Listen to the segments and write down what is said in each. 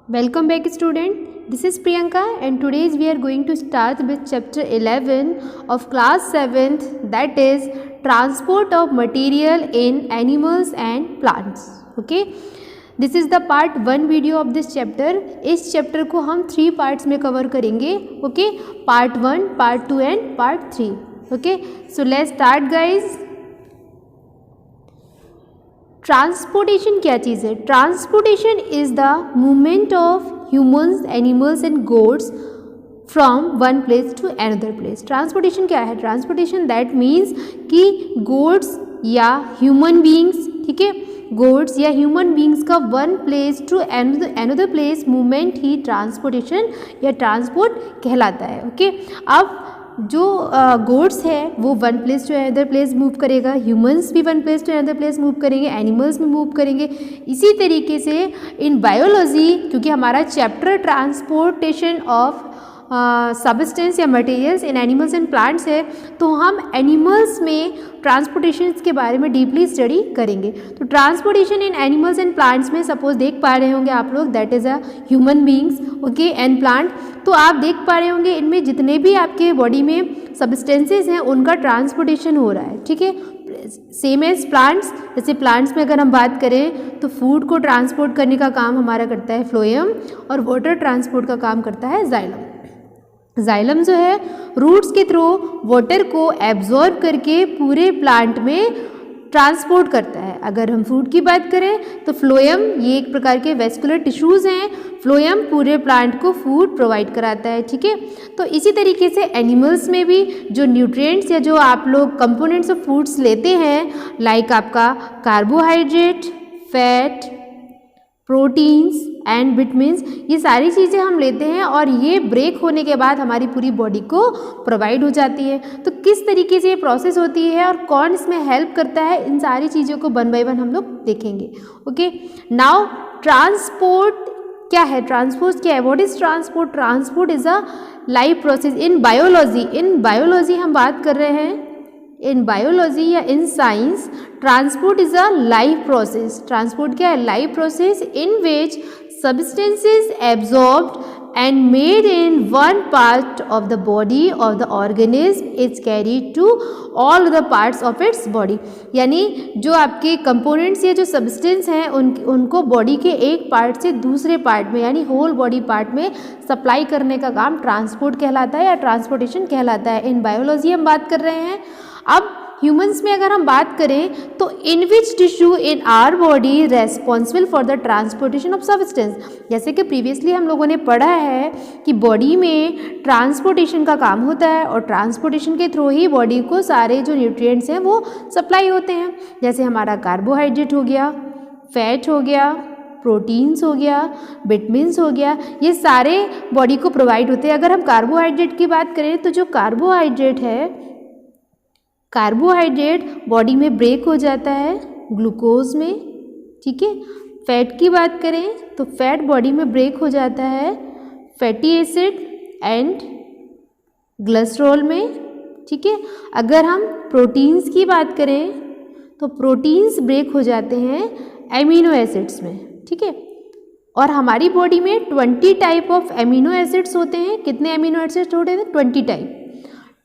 Welcome back student. This is Priyanka and today we are going to start with chapter 11 of class 7th, that is transport of material in animals and plants. Okay. This is the part 1 video of this chapter. इस chapter को हम 3 parts में cover करेंगे. Okay. Part 1, Part 2 and Part 3. Okay. So let's start guys. Transportation क्या चीज़ है? Transportation is the movement of humans, animals and goods from one place to another place. Transportation क्या है? ट्रांसपोर्टेशन दैट मीन्स कि goods या human beings, ठीक है, goods या ह्यूमन बींग्स का one place to another place movement ही transportation या ट्रांसपोर्ट कहलाता है. ओके. अब जो गुड्स है वो one place to another place move करेगा, ह्यूमंस भी one place to another place move करेंगे, एनिमल्स भी मूव करेंगे. इसी तरीके से इन बायोलॉजी, क्योंकि हमारा चैप्टर ट्रांसपोर्टेशन ऑफ सबस्टेंस या materials in animals and plants है, तो हम एनिमल्स में ट्रांसपोर्टेशन के बारे में डीपली स्टडी करेंगे. तो transportation in animals and plants में सपोज देख पा रहे होंगे आप लोग, that is a human beings, okay, and plant. तो आप देख पा रहे होंगे इनमें जितने भी आपके बॉडी में सब्सटेंसेस हैं उनका ट्रांसपोर्टेशन हो रहा है, ठीक है. सेम एज प्लांट्स, जैसे प्लांट्स में अगर हम बात करें तो फूड को ट्रांसपोर्ट करने का काम हमारा करता है फ्लोएम, और वाटर ट्रांसपोर्ट का काम करता है जाइलम. जाइलम जो है रूट्स के थ्रू वाटर को एब्जॉर्ब करके पूरे प्लांट में ट्रांसपोर्ट करता है. अगर हम फूड की बात करें तो फ्लोएम, ये एक प्रकार के वेस्कुलर टिश्यूज़ हैं. फ्लोएम पूरे प्लांट को फूड प्रोवाइड कराता है, ठीक है. तो इसी तरीके से एनिमल्स में भी जो न्यूट्रिएंट्स या जो आप लोग कंपोनेंट्स ऑफ फूड्स लेते हैं, लाइक आपका carbohydrate, fat, proteins and vitamins, ये सारी चीज़ें हम लेते हैं और ये ब्रेक होने के बाद हमारी पूरी बॉडी को प्रोवाइड हो जाती है. तो किस तरीके से ये प्रोसेस होती है और कौन इसमें हेल्प करता है, इन सारी चीज़ों को 1 बाय 1 हम लोग देखेंगे. ओके. नाउ ट्रांसपोर्ट क्या है? ट्रांसपोर्ट क्या है? What is transport? Transport is a life process in biology. In biology हम बात कर रहे हैं, इन बायोलॉजी या in science transport is a life process. Transport क्या है? Life process in which substances absorbed and made in one part of the body of the organism is carried to all the parts of its body. यानी जो आपके components या जो substance हैं उनको body के एक पार्ट से दूसरे पार्ट में, यानी होल बॉडी पार्ट में सप्लाई करने का काम ट्रांसपोर्ट कहलाता है या ट्रांसपोर्टेशन कहलाता है. इन बायोलॉजी हम बात कर रहे हैं. अब ह्यूमंस में अगर हम बात करें तो in which tissue in our body responsible for the transportation of substance. जैसे कि प्रीवियसली हम लोगों ने पढ़ा है कि बॉडी में ट्रांसपोर्टेशन का काम होता है और ट्रांसपोर्टेशन के थ्रू ही बॉडी को सारे जो न्यूट्रिएंट्स हैं वो सप्लाई होते हैं. जैसे हमारा कार्बोहाइड्रेट हो गया, फैट हो गया, प्रोटीन्स हो गया, विटामिन्स हो गया, ये सारे बॉडी को प्रोवाइड होते हैं. अगर हम कार्बोहाइड्रेट की बात करें तो जो कार्बोहाइड्रेट है, कार्बोहाइड्रेट बॉडी में ब्रेक हो जाता है ग्लूकोज में, ठीक है. फैट की बात करें तो फैट बॉडी में ब्रेक हो जाता है फैटी एसिड एंड ग्लिसरॉल में, ठीक है. अगर हम प्रोटीन्स की बात करें तो प्रोटीन्स ब्रेक हो जाते हैं एमिनो एसिड्स में, ठीक है. और हमारी बॉडी में 20 टाइप ऑफ एमिनो एसिड्स होते हैं. कितने एमिनो एसिड्स होते हैं? 20 टाइप.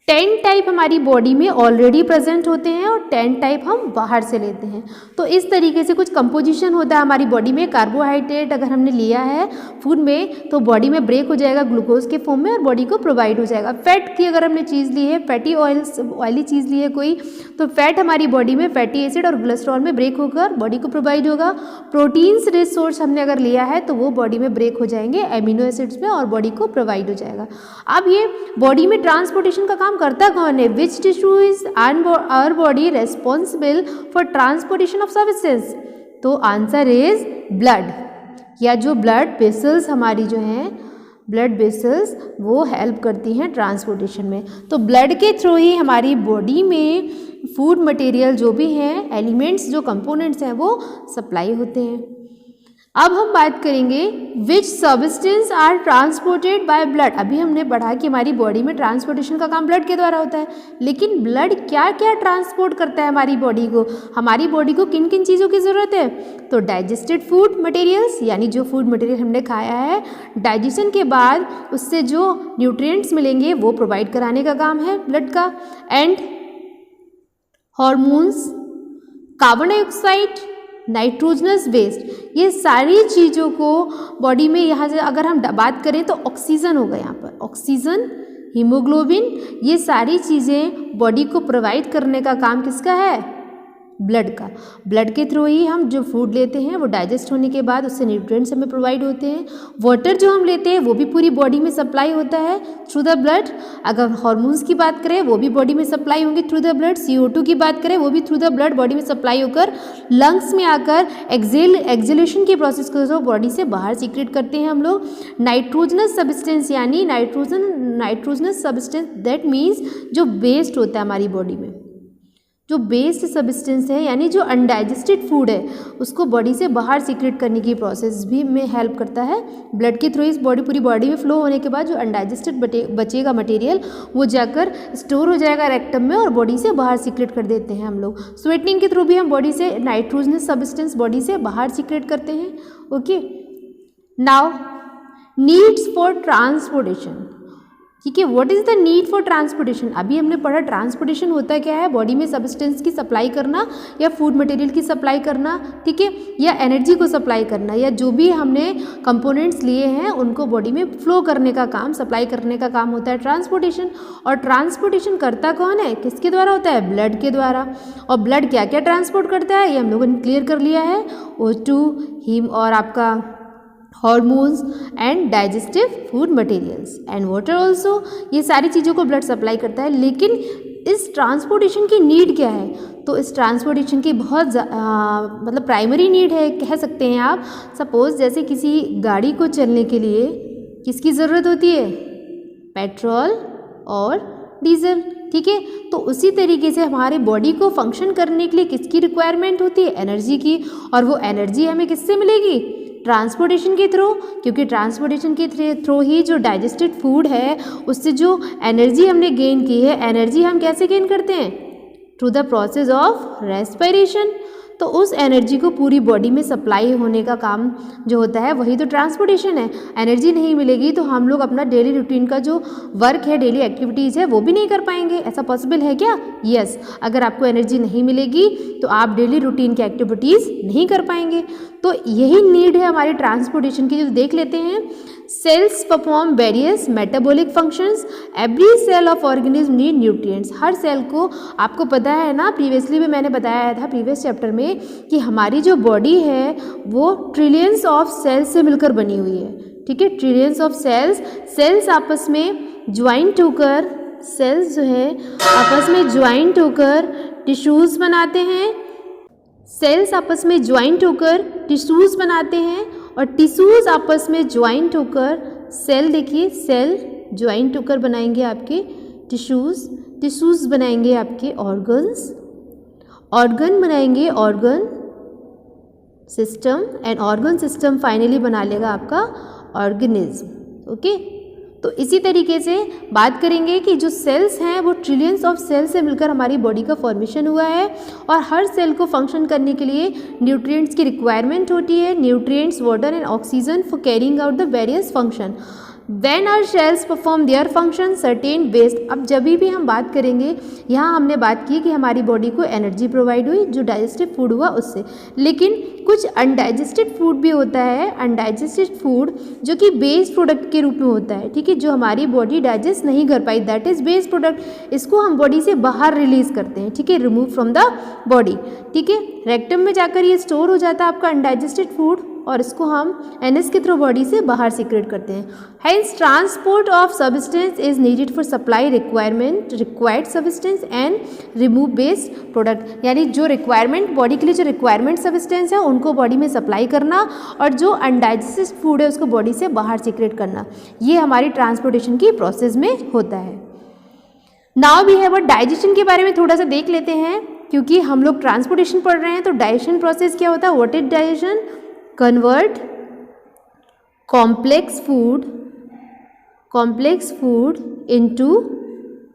10 टाइप हमारी बॉडी में ऑलरेडी प्रेजेंट होते हैं और 10 टाइप हम बाहर से लेते हैं. तो इस तरीके से कुछ कंपोजिशन होता है हमारी बॉडी में. कार्बोहाइड्रेट अगर हमने लिया है फूड में तो बॉडी में ब्रेक हो जाएगा ग्लूकोज के फॉर्म में और बॉडी को प्रोवाइड हो जाएगा. फैट की अगर हमने चीज़ ली है, फैटी ऑयली चीज़ ली है कोई, तो फैट हमारी बॉडी में फैटी एसिड और ग्लिसरॉल में ब्रेक होकर बॉडी को प्रोवाइड होगा. प्रोटीन्स रिच सोर्स हमने अगर लिया है तो वो बॉडी में ब्रेक हो जाएंगे एमिनो एसिड्स में और बॉडी को प्रोवाइड हो जाएगा. अब ये बॉडी में ट्रांसपोर्टेशन का काम करता कौन है? Which tissue is our body responsible for transportation of substance? तो आंसर इज ब्लड, या जो ब्लड वेसल्स हमारी जो हैं, ब्लड वेसल्स, वो हेल्प करती हैं ट्रांसपोर्टेशन में. तो ब्लड के थ्रू ही हमारी बॉडी में फूड मटेरियल जो भी हैं, एलिमेंट्स, जो कंपोनेंट्स हैं, वो सप्लाई होते हैं. अब हम बात करेंगे which substance are transported by blood. अभी हमने पढ़ा कि हमारी बॉडी में ट्रांसपोर्टेशन का काम ब्लड के द्वारा होता है, लेकिन ब्लड क्या क्या ट्रांसपोर्ट करता है हमारी बॉडी को, हमारी बॉडी को किन किन चीज़ों की ज़रूरत है। तो डाइजेस्टेड फूड मटेरियल्स, यानी जो फूड मटेरियल हमने खाया है, डाइजेशन के बाद उससे जो न्यूट्रिएंट्स मिलेंगे वो प्रोवाइड कराने का काम है ब्लड का। And hormones, carbon dioxide, nitrogenous waste, ये सारी चीज़ों को बॉडी में, यहाँ से अगर हम बात करें तो ऑक्सीजन होगा, यहाँ पर ऑक्सीजन, हीमोग्लोबिन, ये सारी चीज़ें बॉडी को प्रोवाइड करने का काम किसका है, ब्लड का। ब्लड के थ्रू ही हम जो फूड लेते हैं वो डाइजेस्ट होने के बाद उससे न्यूट्रिएंट्स हमें प्रोवाइड होते हैं। वाटर जो हम लेते हैं वो भी पूरी बॉडी में सप्लाई होता है थ्रू द ब्लड। अगर हार्मोन्स की बात करें वो भी बॉडी में सप्लाई होंगे थ्रू द ब्लड। CO2 की बात करें वो भी थ्रू द ब्लड बॉडी में सप्लाई होकर लंग्स में आकर एक्सहेलेशन की प्रोसेस को बॉडी से बाहर सीक्रेट करते हैं हम लोग। नाइट्रोजनस सब्सटेंस, यानी नाइट्रोजनस सब्सटेंस दैट मीन्स जो वेस्ट होता है हमारी बॉडी में, जो बेस्ड सब्सटेंस है, यानी जो अनडाइजेस्टेड फूड है उसको बॉडी से बाहर सीक्रेट करने की प्रोसेस भी में हेल्प करता है ब्लड के थ्रू। इस पूरी बॉडी में फ्लो होने के बाद जो अनडाइजेस्टेड बचेगा मटेरियल वो जाकर स्टोर हो जाएगा रेक्टम में और बॉडी से बाहर सीक्रेट कर देते हैं हम लोग। स्वेटिंग के थ्रू भी हम बॉडी से नाइट्रोजनस सब्सटेंस बॉडी से बाहर सीक्रेट करते हैं। Okay, now needs for transportation. ठीक है, what is the need for transportation. अभी हमने पढ़ा ट्रांसपोर्टेशन होता क्या है, बॉडी में सब्सटेंस की सप्लाई करना या फूड मटेरियल की सप्लाई करना, ठीक है, या एनर्जी को सप्लाई करना, या जो भी हमने कंपोनेंट्स लिए हैं उनको बॉडी में फ्लो करने का काम, सप्लाई करने का काम होता है ट्रांसपोर्टेशन। और ट्रांसपोर्टेशन करता कौन है, किसके द्वारा होता है, ब्लड के द्वारा। और ब्लड क्या क्या ट्रांसपोर्ट करता है ये हम लोगों ने क्लियर कर लिया है, O2, हीम और आपका hormones and digestive food materials and water also, ये सारी चीज़ों को ब्लड सप्लाई करता है। लेकिन इस ट्रांसपोर्टेशन की नीड क्या है, तो इस ट्रांसपोर्टेशन की बहुत मतलब प्राइमरी नीड है कह सकते हैं आप। सपोज जैसे किसी गाड़ी को चलने के लिए किसकी ज़रूरत होती है, पेट्रोल और डीजल, ठीक है। तो उसी तरीके से हमारे बॉडी को फंक्शन करने के लिए किसकी रिक्वायरमेंट होती है, एनर्जी की। और वो एनर्जी हमें किससे मिलेगी, ट्रांसपोर्टेशन के थ्रू, क्योंकि ट्रांसपोर्टेशन के थ्रू ही जो डाइजेस्टेड फूड है उससे जो एनर्जी हमने गेन की है, एनर्जी हम कैसे गेन करते हैं, through the process of respiration. तो उस एनर्जी को पूरी बॉडी में सप्लाई होने का काम जो होता है वही तो ट्रांसपोर्टेशन है। एनर्जी नहीं मिलेगी तो हम लोग अपना डेली रूटीन का जो वर्क है, डेली एक्टिविटीज़ है वो भी नहीं कर पाएंगे। ऐसा पॉसिबल है क्या, यस। अगर आपको एनर्जी नहीं मिलेगी तो आप डेली रूटीन की एक्टिविटीज़ नहीं कर पाएंगे। तो यही नीड है हमारी ट्रांसपोर्टेशन की। जो देख लेते हैं, cells perform various metabolic functions, every cell of organism need nutrients. हर सेल को, आपको पता है ना, प्रीवियसली भी मैंने बताया था प्रीवियस चैप्टर में कि हमारी जो बॉडी है वो ट्रिलियंस ऑफ सेल्स से मिलकर बनी हुई है, ठीक है। ट्रिलियंस ऑफ सेल्स आपस में ज्वाइंट होकर, सेल्स जो है आपस में ज्वाइंट होकर टिश्यूज़ बनाते हैं। सेल्स आपस में ज्वाइंट होकर टिश्यूज़ बनाते हैं और टिश्यूज़ आपस में ज्वाइंट होकर सेल, देखिए सेल ज्वाइंट होकर बनाएंगे आपके टिश्यूज़ बनाएंगे आपके ऑर्गन बनाएंगे organ system, and organ system finally बना लेगा आपका ऑर्गेनिज्म। ओके, तो इसी तरीके से बात करेंगे कि जो सेल्स हैं वो ट्रिलियंस ऑफ सेल्स से मिलकर हमारी बॉडी का फॉर्मेशन हुआ है और हर सेल को फंक्शन करने के लिए न्यूट्रिएंट्स की रिक्वायरमेंट होती है। Nutrients, water and oxygen for carrying out the various function. When our cells perform their function, certain waste। अब जब भी हम बात करेंगे, यहाँ हमने बात की कि हमारी बॉडी को एनर्जी प्रोवाइड हुई जो डाइजेस्टिव फूड हुआ उससे, लेकिन कुछ अनडाइजेस्टेड फूड भी होता है, अनडाइजेस्टेड फूड जो कि बेस्ड प्रोडक्ट के रूप में होता है, ठीक है, जो हमारी बॉडी डाइजेस्ट नहीं कर पाई, दैट इज बेस्ड प्रोडक्ट। इसको हम बॉडी से बाहर रिलीज करते हैं, ठीक है, रिमूव फ्रॉम द बॉडी, ठीक है। रेक्टम में जाकर ये स्टोर हो जाता है आपका अनडाइजेस्टेड फूड और इसको हम एनएस के थ्रू बॉडी से बाहर सीक्रेट करते हैं। Hence transport of substance is needed for supply required substance and remove based product. यानी जो रिक्वायरमेंट बॉडी के लिए जो रिक्वायरमेंट सब्सटेंस है उनको बॉडी में सप्लाई करना और जो अनडाइजेस्टेड फूड है उसको बॉडी से बाहर सीक्रेट करना, ये हमारी ट्रांसपोर्टेशन की प्रोसेस में होता है। नाउ वी हैव डाइजेशन के बारे में थोड़ा सा देख लेते हैं, क्योंकि हम लोग ट्रांसपोर्टेशन पढ़ रहे हैं तो डाइजेशन प्रोसेस क्या होता है, what is digestion. Convert complex food into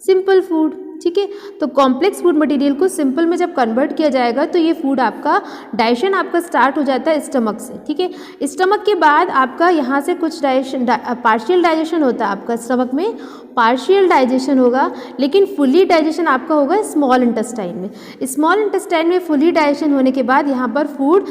simple food. ठीक है, तो कॉम्प्लेक्स फूड मटेरियल को सिंपल में जब कन्वर्ट किया जाएगा तो ये फूड आपका डाइजेशन आपका स्टार्ट हो जाता है स्टमक से। ठीक है, स्टमक के बाद आपका यहाँ से कुछ डाइजेशन पार्शियल डाइजेशन होता है, आपका स्टमक में पार्शियल डाइजेशन होगा, लेकिन फुली डाइजेशन आपका होगा स्मॉल इंटेस्टाइन में। स्मॉल इंटेस्टाइन में फुली डाइजेशन होने के बाद यहाँ पर फूड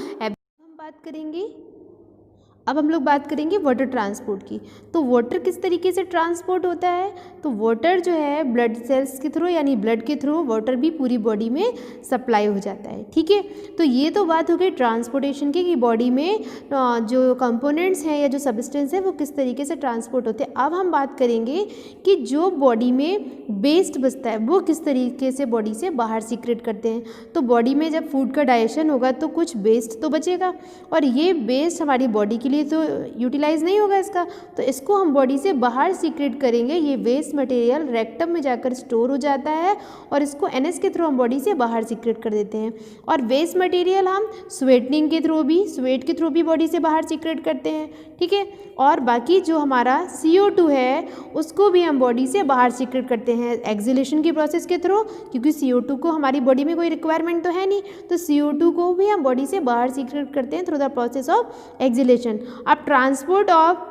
अब हम लोग बात करेंगे वाटर ट्रांसपोर्ट की। तो वाटर किस तरीके से ट्रांसपोर्ट होता है, तो वाटर जो है ब्लड सेल्स के थ्रू यानी ब्लड के थ्रू वाटर भी पूरी बॉडी में सप्लाई हो जाता है। ठीक है, तो ये तो बात हो गई ट्रांसपोर्टेशन की कि बॉडी में जो कंपोनेंट्स हैं या जो सब्सटेंस है वो किस तरीके से ट्रांसपोर्ट होते हैं। अब हम बात करेंगे कि जो बॉडी में वेस्ट बचता है वो किस तरीके से बॉडी से बाहर सीक्रेट करते हैं। तो बॉडी में जब फूड का डाइजेशन होगा तो कुछ वेस्ट तो बचेगा, और ये वेस्ट हमारी बॉडी के लिए तो यूटिलाइज नहीं होगा इसका, तो इसको हम बॉडी से बाहर सीक्रेट करेंगे। ये वेस्ट मटेरियल रेक्टम में जाकर स्टोर हो जाता है और इसको एनएस के थ्रू हम बॉडी से बाहर सीक्रेट कर देते हैं। और वेस्ट मटेरियल हम स्वेटिंग के थ्रू भी, स्वेट के थ्रू भी बॉडी से बाहर सीक्रेट करते हैं। ठीक है, और बाकी जो हमारा CO2 है उसको भी हम बॉडी से बाहर सीक्रेट करते हैं एक्सहेलेशन की प्रोसेस के थ्रू, क्योंकि CO2 को हमारी बॉडी में कोई रिक्वायरमेंट तो है नहीं, तो CO2 को भी हम बॉडी से बाहर सीक्रेट करते हैं through the process of exhalation. अब transport of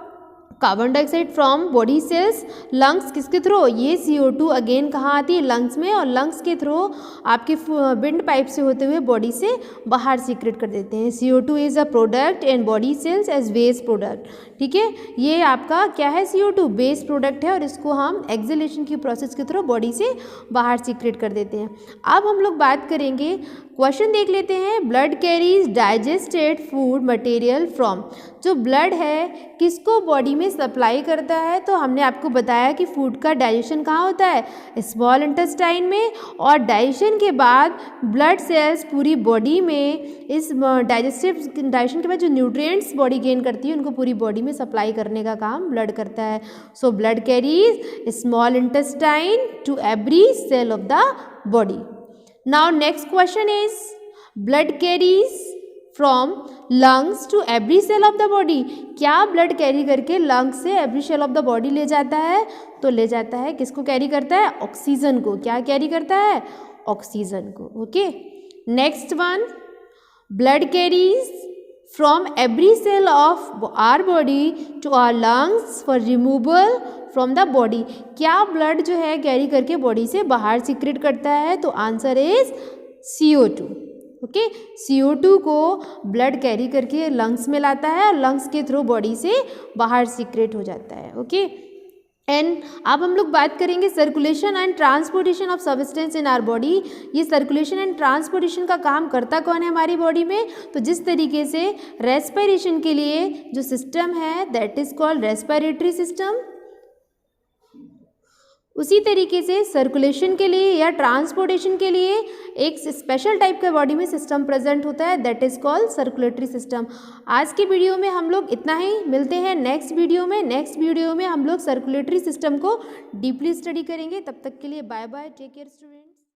carbon dioxide from body cells lungs किसके थ्रू, ये CO2 अगेन कहाँ आती है, लंग्स में, और लंग्स के थ्रू आपके विंड पाइप से होते हुए बॉडी से बाहर सीक्रेट कर देते हैं। CO2 is a product in body cells as waste product. ठीक है, ये आपका क्या है, CO2 वेस्ट प्रोडक्ट है और इसको हम एक्सहेलेशन की प्रोसेस के थ्रू बॉडी से बाहर सीक्रेट कर देते हैं। अब हम लोग बात करेंगे, क्वेश्चन देख लेते हैं, blood carries digested food material from. जो ब्लड है किसको बॉडी में सप्लाई करता है, तो हमने आपको बताया कि फूड का डाइजेशन कहाँ होता है, स्मॉल इंटेस्टाइन में, और डाइजेशन के बाद ब्लड सेल्स पूरी बॉडी में इस डाइजेशन के बाद जो न्यूट्रिएंट्स बॉडी गेन करती है उनको पूरी बॉडी में सप्लाई करने का काम ब्लड करता है। So blood carries small intestine to every cell of the body. Now next question is, blood carries from lungs to every cell of the body। क्या ब्लड कैरी करके लंग्स से every cell of the body ले जाता है, तो ले जाता है, किसको कैरी करता है, ऑक्सीजन को। क्या कैरी करता है, ऑक्सीजन को। Okay, next one, blood carries from every cell of our body to our lungs for removal from the body. क्या ब्लड जो है कैरी करके बॉडी से बाहर सीक्रेट करता है, तो answer is CO2। Okay, CO2 को ब्लड कैरी करके लंग्स में लाता है और लंग्स के थ्रू बॉडी से बाहर सीक्रेट हो जाता है। ओके, एंड अब हम लोग बात करेंगे circulation and transportation of substance in our body. ये सर्कुलेशन एंड ट्रांसपोर्टेशन का काम करता कौन है हमारी बॉडी में, तो जिस तरीके से रेस्पिरेशन के लिए जो सिस्टम है that is called respiratory system, उसी तरीके से सर्कुलेशन के लिए या ट्रांसपोर्टेशन के लिए एक स्पेशल टाइप का बॉडी में सिस्टम प्रेजेंट होता है that is called circulatory system. आज के वीडियो में हम लोग इतना ही, मिलते हैं नेक्स्ट वीडियो में। नेक्स्ट वीडियो में हम लोग सर्कुलेटरी सिस्टम को डीपली स्टडी करेंगे। तब तक के लिए bye bye, take care student.